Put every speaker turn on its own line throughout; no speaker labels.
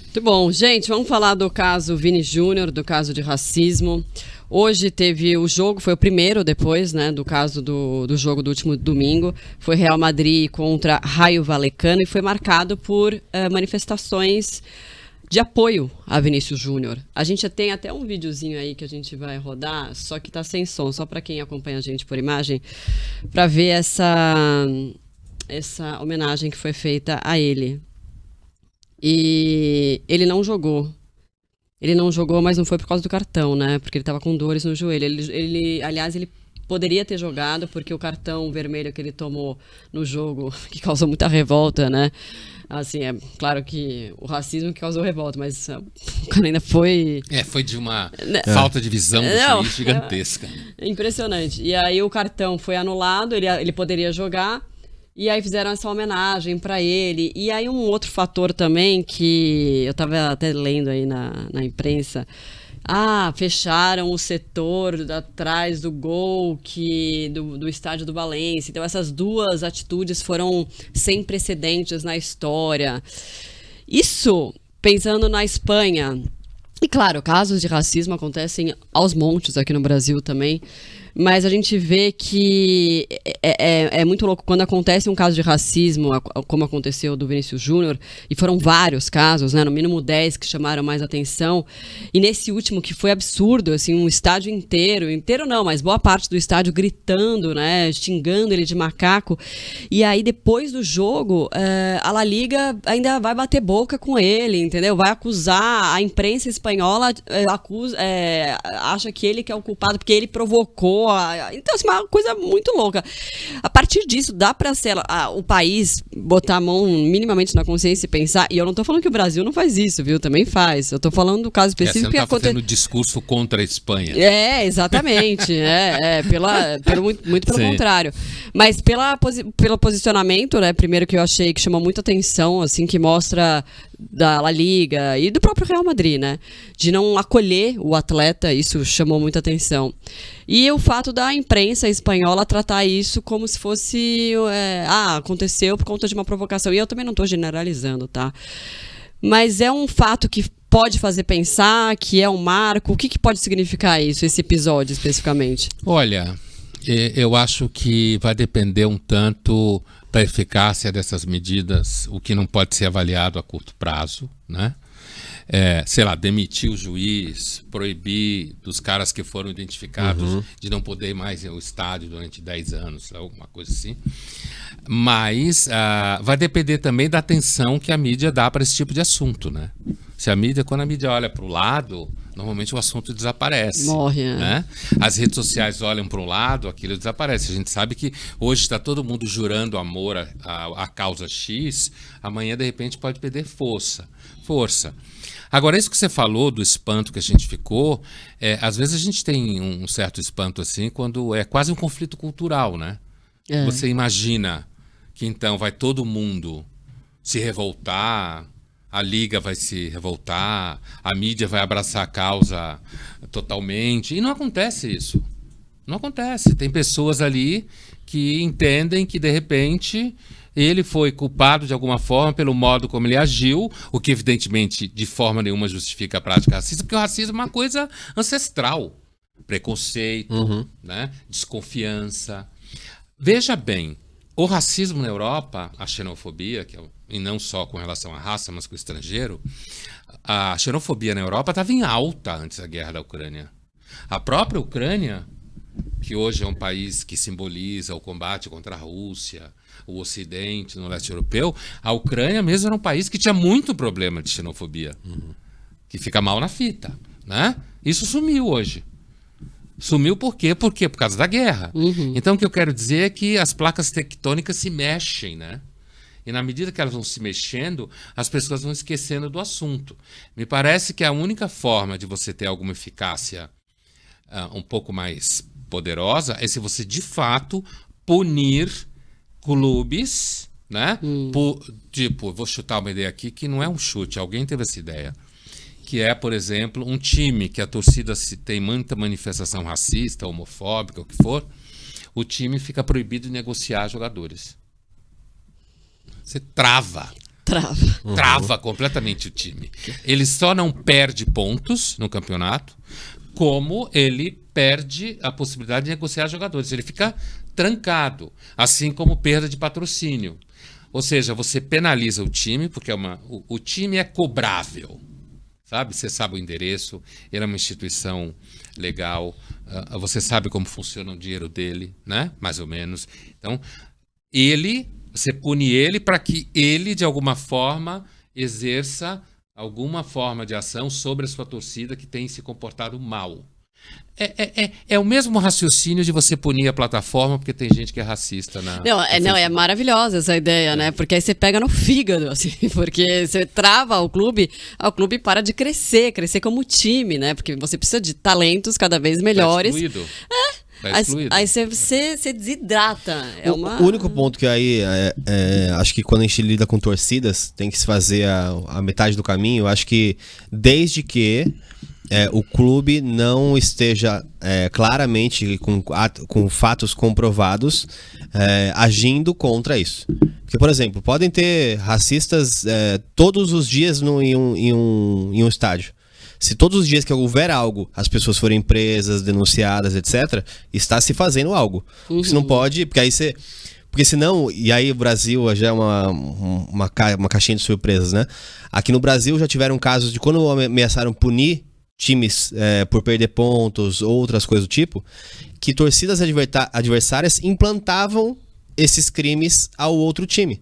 Muito bom. Gente, vamos falar do caso Vini Júnior, do caso de racismo. Hoje teve o jogo, foi o primeiro depois, né, do caso do jogo do último domingo. Foi Real Madrid contra Rayo Vallecano e foi marcado por manifestações de apoio a Vinícius Júnior. A gente tem até um videozinho aí que a gente vai rodar, só que tá sem som, só para quem acompanha a gente por imagem, para ver essa homenagem que foi feita a ele. E ele não jogou. Ele não jogou, mas não foi por causa do cartão, né? Porque ele estava com dores no joelho. Aliás, ele poderia ter jogado, porque o cartão vermelho que ele tomou no jogo, que causou muita revolta, né? Assim, é claro que o racismo que causou revolta, mas o cara ainda foi...
Foi de uma falta de visão do juiz gigantesca.
Impressionante. E aí o cartão foi anulado, ele poderia jogar. E aí fizeram essa homenagem para ele. E aí um outro fator também que eu estava até lendo aí na imprensa. Fecharam o setor atrás do gol do estádio do Valência. Então essas duas atitudes foram sem precedentes na história. Isso, pensando na Espanha. E claro, casos de racismo acontecem aos montes aqui no Brasil também. Mas a gente vê que é muito louco quando acontece um caso de racismo, como aconteceu do Vinícius Júnior, e foram vários casos, né, no mínimo 10 que chamaram mais atenção, e nesse último que foi absurdo, assim, um estádio inteiro não, mas boa parte do estádio gritando, né, xingando ele de macaco, e aí depois do jogo, a La Liga ainda vai bater boca com ele, entendeu? Vai acusar, a imprensa espanhola acha que ele que é o culpado, porque ele provocou. Então, assim, uma coisa muito louca. A partir disso, dá pra ser o país botar a mão minimamente na consciência e pensar, e eu não tô falando que o Brasil não faz isso, viu? Também faz. Eu tô falando do caso específico.
Você não tá fazendo discurso contra a Espanha.
Exatamente. Muito pelo contrário. Mas pelo posicionamento, né? Primeiro que eu achei que chamou muita atenção, assim, que mostra da La Liga e do próprio Real Madrid, né? De não acolher o atleta, isso chamou muita atenção. E o fato da imprensa espanhola tratar isso como se fosse... aconteceu por conta de uma provocação. E eu também não estou generalizando, tá? Mas é um fato que pode fazer pensar, que é um marco. O que pode significar isso, esse episódio especificamente?
Olha, eu acho que vai depender um tanto da eficácia dessas medidas, o que não pode ser avaliado a curto prazo, né? Demitir o juiz, proibir dos caras que foram identificados de não poder ir mais ao estádio durante 10 anos, alguma coisa assim. Mas vai depender também da atenção que a mídia dá para esse tipo de assunto, né? Quando a mídia olha para o lado, normalmente o assunto desaparece.
Morre,
né? As redes sociais olham para um lado, aquilo desaparece. A gente sabe que hoje está todo mundo jurando amor à causa X, amanhã de repente pode perder força. Agora, isso que você falou do espanto que a gente ficou, às vezes a gente tem um certo espanto assim, quando é quase um conflito cultural, né? Você imagina que então vai todo mundo se revoltar, a Liga vai se revoltar, a mídia vai abraçar a causa totalmente, e não acontece isso. Não acontece. Tem pessoas ali que entendem que, de repente, ele foi culpado de alguma forma pelo modo como ele agiu, o que evidentemente de forma nenhuma justifica a prática racista, porque o racismo é uma coisa ancestral. Preconceito, né? Desconfiança. Veja bem, o racismo na Europa, a xenofobia, e não só com relação à raça, mas com o estrangeiro, a xenofobia na Europa estava em alta antes da guerra da Ucrânia. A própria Ucrânia, que hoje é um país que simboliza o combate contra a Rússia, o Ocidente, no leste europeu, a Ucrânia mesmo era um país que tinha muito problema de xenofobia, que fica mal na fita, né? Isso sumiu hoje. Sumiu por quê? Por causa da guerra. Então o que eu quero dizer é que as placas tectônicas se mexem, né? E na medida que elas vão se mexendo, as pessoas vão esquecendo do assunto. Me parece que a única forma de você ter alguma eficácia um pouco mais poderosa é se você, de fato, punir clubes, né? Vou chutar uma ideia aqui que não é um chute, alguém teve essa ideia. Que é, por exemplo, um time que a torcida tem muita manifestação racista, homofóbica, o que for, o time fica proibido de negociar jogadores. Você trava. Trava completamente o time. Ele só não perde pontos no campeonato, como ele perde a possibilidade de negociar jogadores. Ele fica trancado, assim como perda de patrocínio. Ou seja, você penaliza o time, porque o time é cobrável. Sabe? Você sabe o endereço, ele é uma instituição legal, você sabe como funciona o dinheiro dele, né? Mais ou menos. Então, você pune ele para que ele, de alguma forma, exerça alguma forma de ação sobre a sua torcida que tem se comportado mal. É o mesmo raciocínio de você punir a plataforma porque tem gente que é racista
é maravilhosa essa ideia, né? Porque aí você pega no fígado, assim, porque você trava o clube para de crescer como time, né? Porque você precisa de talentos cada vez melhores.
Tá excluído.
Aí você desidrata.
O único ponto que aí, acho que quando a gente lida com torcidas, tem que se fazer a metade do caminho. Acho que desde que o clube não esteja claramente com fatos comprovados agindo contra isso. Porque, por exemplo, podem ter racistas todos os dias em um estádio. Se todos os dias que houver algo, as pessoas forem presas, denunciadas, etc., está se fazendo algo. Uhum. Você não pode, porque aí você... Porque senão, e aí o Brasil já é uma caixinha de surpresas, né? Aqui no Brasil já tiveram casos de quando ameaçaram punir times por perder pontos ou outras coisas do tipo, que torcidas adversárias implantavam esses crimes ao outro time.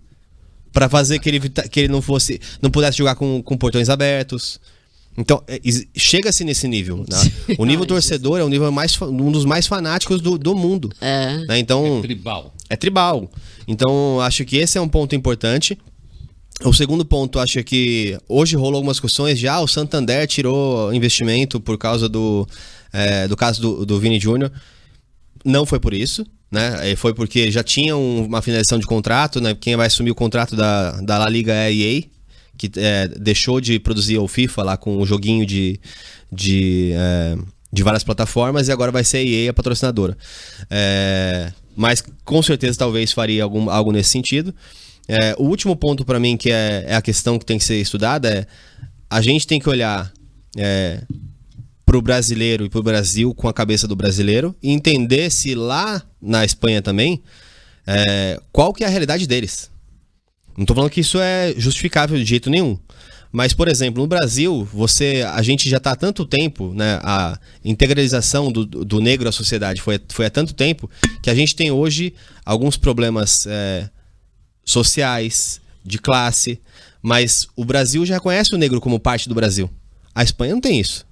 Para fazer que ele não pudesse jogar com portões abertos. Então, chega-se nesse nível, né? O nível torcedor é o nível um dos mais fanáticos do mundo. Né? Então, é tribal. Então, acho que esse é um ponto importante. O segundo ponto, acho que hoje rolou algumas discussões de o Santander tirou investimento por causa do caso do Vini Júnior. Não foi por isso, né? Foi porque já tinha uma finalização de contrato, né? Quem vai assumir o contrato da La Liga é a EA, que deixou de produzir o FIFA lá com o joguinho de várias plataformas, e agora vai ser a EA a patrocinadora. Mas com certeza talvez faria algo nesse sentido. O último ponto para mim, que é a questão que tem que ser estudada, a gente tem que olhar para o brasileiro e para o Brasil com a cabeça do brasileiro e entender se lá na Espanha também, qual que é a realidade deles. Não estou falando que isso é justificável de jeito nenhum. Mas, por exemplo, no Brasil, a gente já está há tanto tempo, né, a integralização do negro à sociedade foi há tanto tempo, que a gente tem hoje alguns problemas sociais, de classe, mas o Brasil já reconhece o negro como parte do Brasil. A Espanha não tem isso.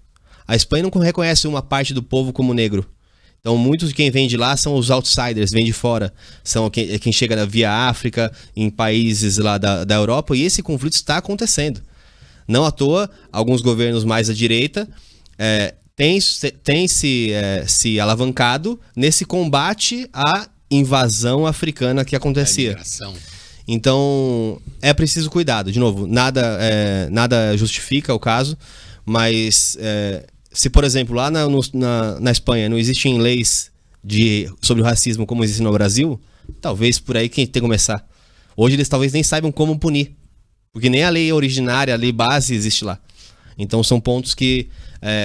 A Espanha não reconhece uma parte do povo como negro. Então, muitos de quem vem de lá são os outsiders, vêm de fora. São quem chega via África, em países lá da Europa, e esse conflito está acontecendo. Não à toa, alguns governos mais à direita têm se alavancado nesse combate à invasão africana que acontecia. Então, é preciso cuidado. De novo, nada justifica o caso, mas... se, por exemplo, lá na Espanha não existem leis sobre o racismo como existe no Brasil, talvez por aí que a gente tem que começar. Hoje eles talvez nem saibam como punir, porque nem a lei originária, a lei base existe lá. Então são pontos que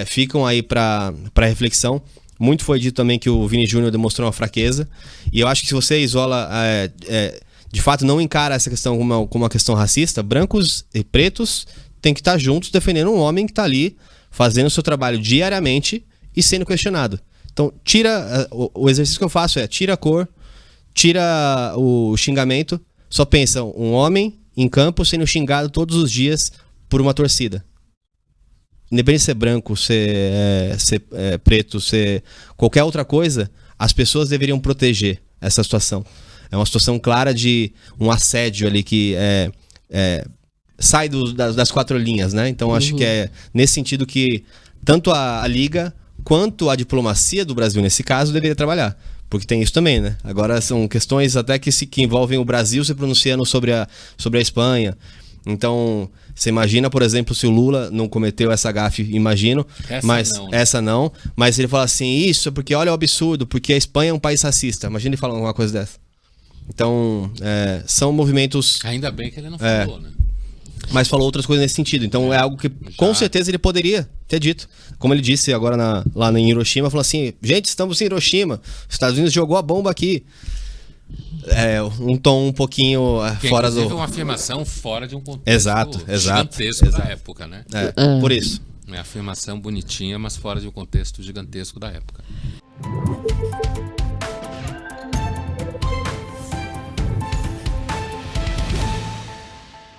ficam aí para reflexão. Muito foi dito também que o Vini Júnior demonstrou uma fraqueza, e eu acho que se você isola, de fato não encara essa questão como uma questão racista, brancos e pretos têm que estar juntos defendendo um homem que está ali fazendo o seu trabalho diariamente e sendo questionado. Então, o exercício que eu faço tira a cor, tira o xingamento, só pensa um homem em campo sendo xingado todos os dias por uma torcida. Independente de ser branco, ser preto, ser qualquer outra coisa, as pessoas deveriam proteger essa situação. É uma situação clara de um assédio ali que sai das quatro linhas, né? Então acho que é nesse sentido que tanto a Liga quanto a diplomacia do Brasil, nesse caso, deveria trabalhar. Porque tem isso também, né? Agora são questões até que envolvem o Brasil se pronunciando sobre a Espanha. Então, você imagina, por exemplo, se o Lula não cometeu essa gafe, imagino, essa não. Mas ele fala assim, isso é porque olha o absurdo, porque a Espanha é um país racista. Imagina ele falando alguma coisa dessa. Então, são movimentos...
Ainda bem que ele não falou, né?
mas falou outras coisas nesse sentido. Então é algo que com certeza ele poderia ter dito. Como ele disse agora lá em Hiroshima, falou assim: gente, estamos em Hiroshima, os Estados Unidos jogou a bomba aqui. É um tom um pouquinho fora do...
uma afirmação fora de um contexto
gigantesco
da época, né?
Por isso.
É uma afirmação bonitinha, mas fora de um contexto gigantesco da época.